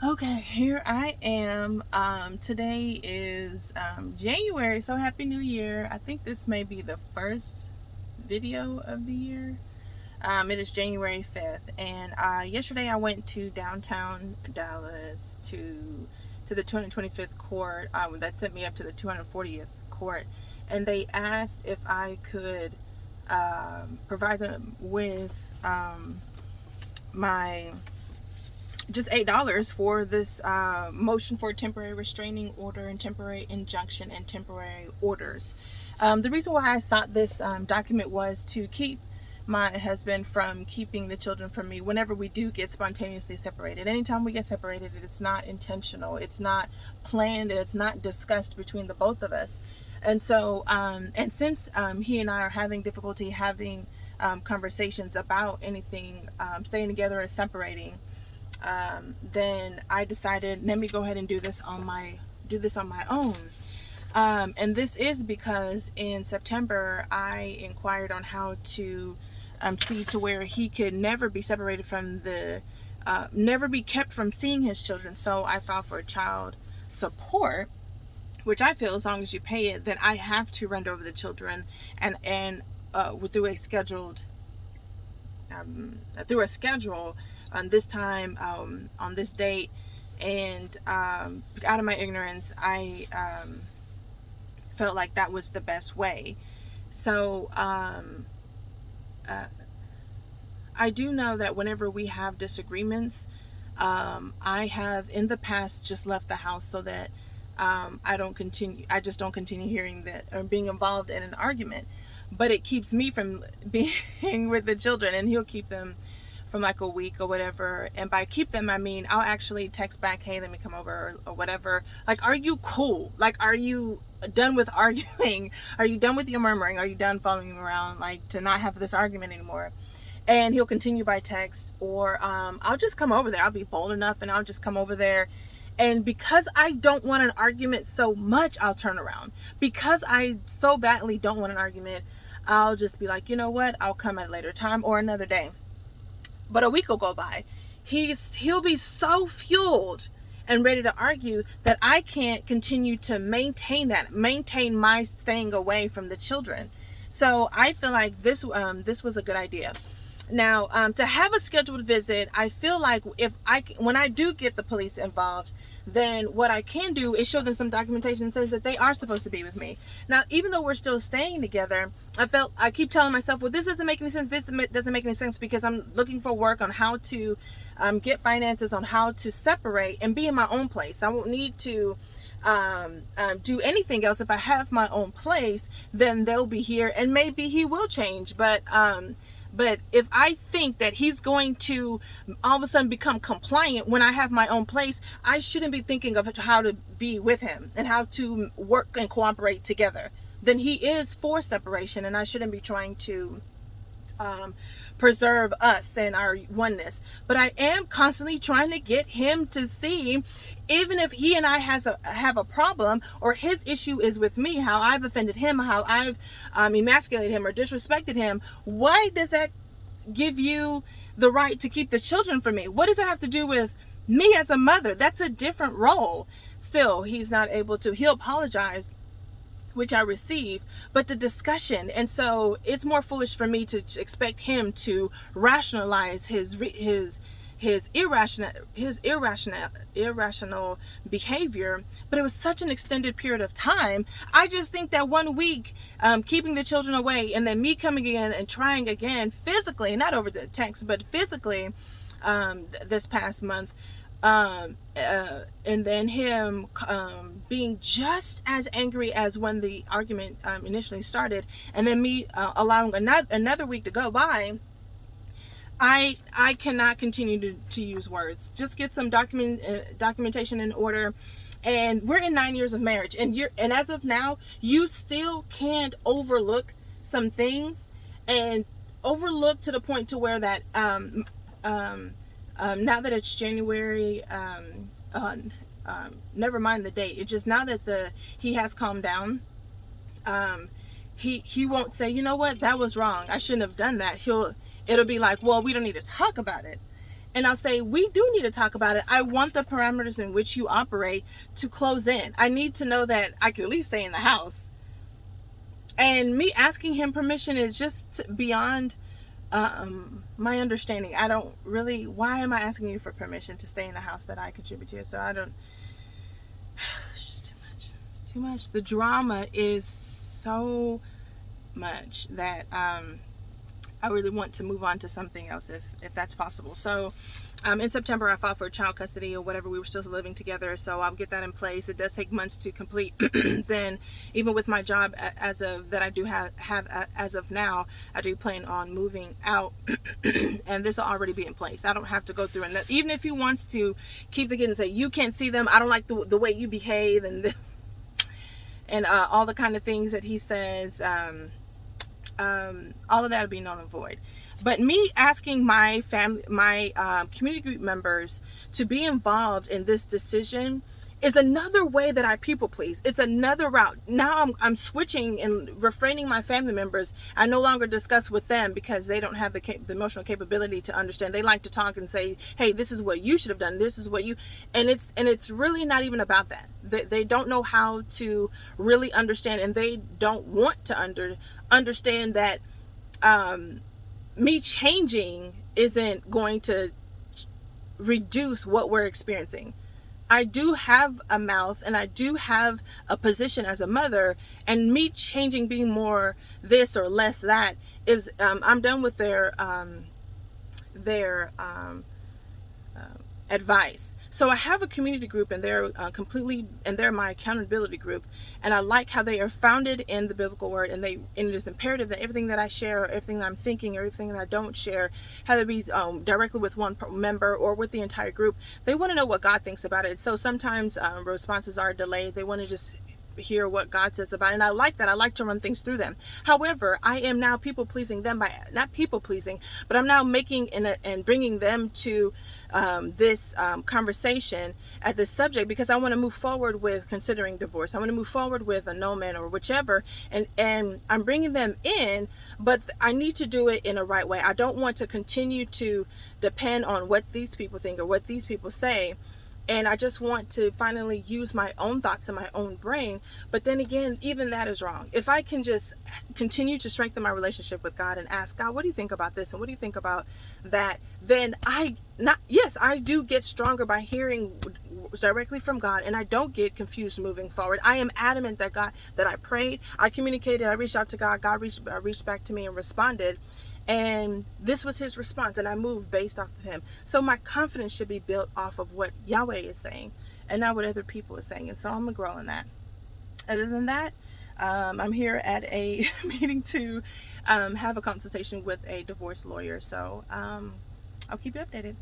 Okay, here I am. Today is January, so Happy New Year. I think this may be the first video of the year. It is January 5th, and yesterday I went to downtown Dallas to the 225th court. That sent me up to the 240th court, and they asked if I could provide them with my just $8 for this motion for temporary restraining order and temporary injunction and temporary orders. The reason why I sought this document was to keep my husband from keeping the children from me whenever we do get spontaneously separated. Anytime we get separated, it's not intentional, it's not planned, and it's not discussed between the both of us. And so and since he and I are having difficulty having conversations about anything, staying together or separating, then I decided, let me go ahead and do this on my own. And this is because in September I inquired on how to see to where he could never be separated from never be kept from seeing his children. So I filed for child support, which I feel as long as you pay it, then I have to render over the children and through a scheduled on this time, on this date. And out of my ignorance, I felt like that was the best way. So I do know that whenever we have disagreements, I have in the past just left the house so that I just don't continue hearing that or being involved in an argument. But it keeps me from being with the children, and he'll keep them from like a week or whatever. And by keep them, I mean I'll actually text back, hey, let me come over, or whatever. Like, are you cool? Like, are you done with arguing? Are you done with your murmuring? Are you done following me around, like, to not have this argument anymore? And he'll continue by text, or I'll just come over there. I'll be bold enough and I'll just come over there. And because I don't want an argument so much, I'll turn around. Because I so badly don't want an argument, I'll just be like, you know what, I'll come at a later time or another day. But a week will go by. He'll be so fueled and ready to argue that I can't continue to maintain my staying away from the children. So I feel like this was a good idea. Now, to have a scheduled visit, I feel like when I do get the police involved, then what I can do is show them some documentation that says that they are supposed to be with me. Now, even though we're still staying together, I keep telling myself, well, this doesn't make any sense. This doesn't make any sense because I'm looking for work on how to get finances, on how to separate and be in my own place. I won't need to do anything else. If I have my own place, then they'll be here, and maybe he will change. But if I think that he's going to all of a sudden become compliant when I have my own place, I shouldn't be thinking of how to be with him and how to work and cooperate together. Then he is for separation, and I shouldn't be trying to preserve us and our oneness. But I am constantly trying to get him to see, even if he and I have a problem, or his issue is with me, how I've offended him, how I've emasculated him or disrespected him, why does that give you the right to keep the children from me? What does it have to do with me as a mother? That's a different role. Still, he's not able to. He'll apologize, which I receive, but the discussion. And so it's more foolish for me to expect him to rationalize his irrational behavior. But it was such an extended period of time. I just think that 1 week, keeping the children away, and then me coming in and trying again physically, not over the text, but physically, this past month, and then him being just as angry as when the argument initially started, and then me allowing another week to go by. I cannot continue to use words. Just get some documentation in order. And we're in 9 years of marriage, and as of now, you still can't overlook some things, and overlook to the point to where that now that it's January, never mind the date. It's just now that he has calmed down. He won't say, you know what, that was wrong, I shouldn't have done that. It'll be like, well, we don't need to talk about it. and I'll say, we do need to talk about it. I want the parameters in which you operate to close in. I need to know that I can at least stay in the house. And me asking him permission is just beyond my understanding. I don't really, why am I asking you for permission to stay in the house that I contribute to? So I don't, it's just too much. It's too much. The drama is so much that I really want to move on to something else if that's possible. So in September, I filed for child custody or whatever. We were still living together, so I'll get that in place. It does take months to complete. Then even with my job as of that I do have as of now, I do plan on moving out and this will already be in place. I don't have to go through, and even if he wants to keep the kid and say, you can't see them, I don't like the way you behave, and all the kind of things that he says, all of that will be null and void. But me asking my family, my community group members to be involved in this decision is another way that I people please. It's another route. Now I'm switching and refraining my family members. I no longer discuss with them because they don't have the emotional capability to understand. They like to talk and say, hey, this is what you should have done. This is what you, and it's really not even about that. They don't know how to really understand, and they don't want to understand that me changing isn't going to reduce what we're experiencing. I do have a mouth and I do have a position as a mother, and me changing, being more this or less that is, I'm done with their advice. So I have a community group, and they're they're my accountability group, and I like how they are founded in the biblical word, and it is imperative that everything that I share, or everything that I'm thinking, or everything that I don't share, either be directly with one member or with the entire group. They want to know what God thinks about it. So sometimes responses are delayed. They want to just hear what God says about it, and I like that. I like to run things through them. However, I am now people pleasing them by not people pleasing, but I'm now making and bringing them to this conversation at this subject, because I want to move forward with considering divorce. I want to move forward with annulment or whichever, and I'm bringing them in, but I need to do it in a right way. I don't want to continue to depend on what these people think or what these people say. And I just want to finally use my own thoughts and my own brain. But then again, even that is wrong. If I can just continue to strengthen my relationship with God and ask God, what do you think about this? And what do you think about that? Then I do get stronger by hearing directly from God, and I don't get confused moving forward. I am adamant that I prayed, I communicated, I reached out to God, God reached back to me and responded. And this was his response, and I moved based off of him. So my confidence should be built off of what Yahweh is saying and not what other people are saying. And so I'm going to grow in that. Other than that, I'm here at a meeting to have a consultation with a divorce lawyer. So I'll keep you updated.